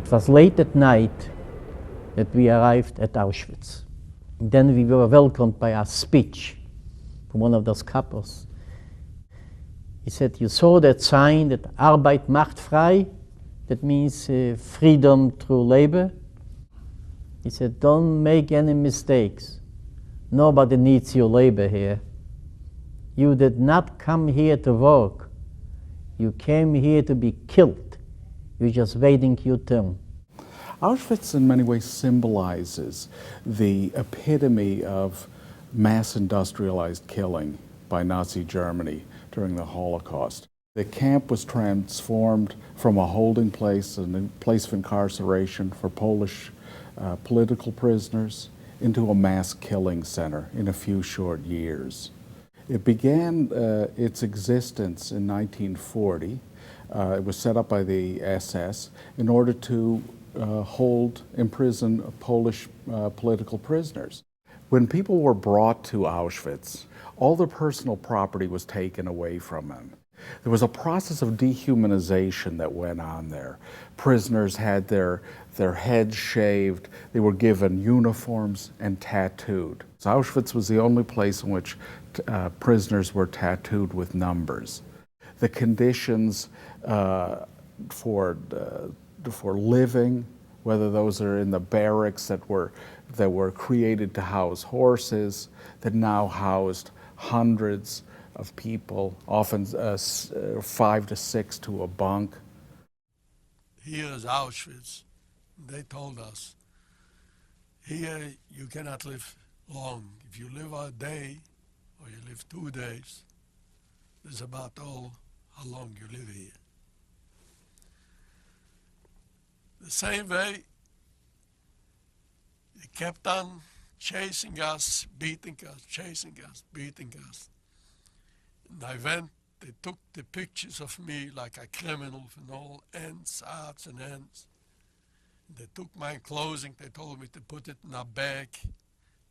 It was late at night that we arrived at Auschwitz. Then we were welcomed by a speech from one of those couples. He said, "You saw that sign, that Arbeit macht frei, that means freedom through labor." He said, "Don't make any mistakes. Nobody needs your labor here. You did not come here to work. You came here to be killed. You're just waiting your turn." Auschwitz in many ways symbolizes the epitome of mass industrialized killing by Nazi Germany during the Holocaust. The camp was transformed from a holding place and a place of incarceration for Polish political prisoners into a mass killing center in a few short years. It began its existence in 1940. It was set up by the SS in order to imprison Polish political prisoners. When people were brought to Auschwitz, all their personal property was taken away from them. There was a process of dehumanization that went on there. Prisoners had their heads shaved, they were given uniforms and tattooed. So Auschwitz was the only place in which prisoners were tattooed with numbers. The conditions for living, whether those are in the barracks that were created to house horses, that now housed hundreds of people, often 5 to 6 to a bunk. Here is Auschwitz. They told us, here you cannot live long. If you live a day or you live 2 days, that's about all how long you live here. The same way, they kept on chasing us, beating us, chasing us, beating us. And I went, they took the pictures of me like a criminal from all ends, odds and ends. And they took my clothing, they told me to put it in a bag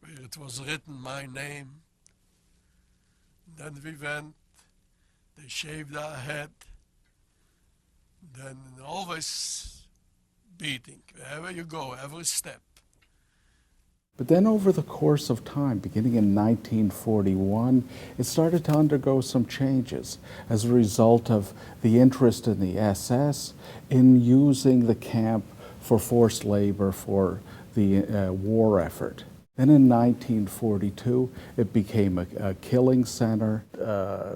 where it was written my name. And then we went, they shaved our head, then always beating, wherever you go, every step. But then over the course of time, beginning in 1941, it started to undergo some changes as a result of the interest in the SS in using the camp for forced labor for the war effort. Then in 1942, it became a killing center,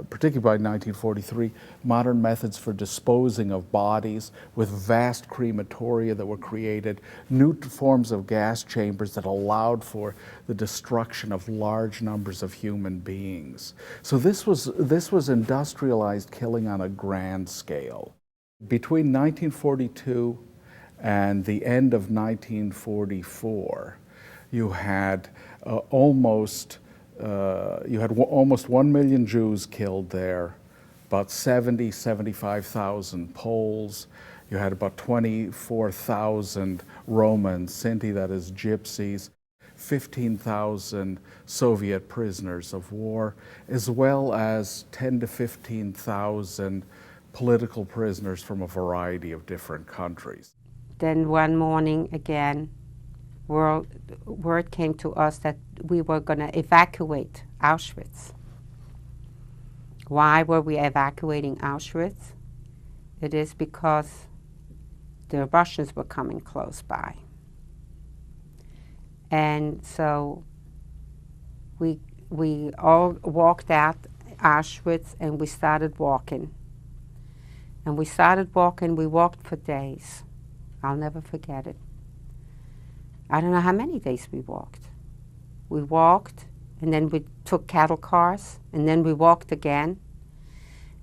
particularly by 1943, modern methods for disposing of bodies with vast crematoria that were created, new forms of gas chambers that allowed for the destruction of large numbers of human beings. So this was industrialized killing on a grand scale. Between 1942 and the end of 1944, you had almost 1 million Jews killed there, about 75,000 Poles. You had about 24,000 Roma and Sinti, that is gypsies, 15,000 Soviet prisoners of war, as well as 10 to 15,000 political prisoners from a variety of different countries. Then one morning again, word came to us that we were going to evacuate Auschwitz. Why were we evacuating Auschwitz? It is because the Russians were coming close by. And so we all walked out Auschwitz and we started walking. And we walked for days. I'll never forget it. I don't know how many days we walked. We walked, and then we took cattle cars, and then we walked again.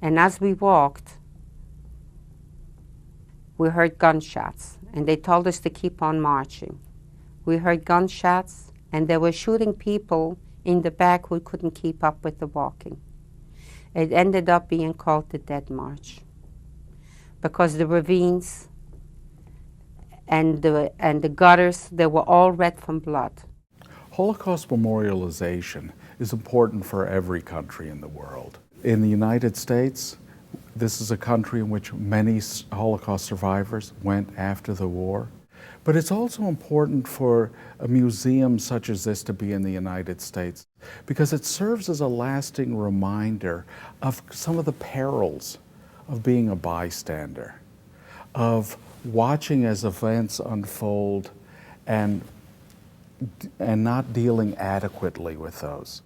And as we walked, we heard gunshots, and they told us to keep on marching. We heard gunshots, and they were shooting people in the back who couldn't keep up with the walking. It ended up being called the Dead March, because the ravines and the gutters, they were all red from blood. Holocaust memorialization is important for every country in the world. In the United States, This is a country in which many Holocaust survivors went after the war. But it's also important for a museum such as this to be in the United States because it serves as a lasting reminder of some of the perils of being a bystander, of watching as events unfold and not dealing adequately with those.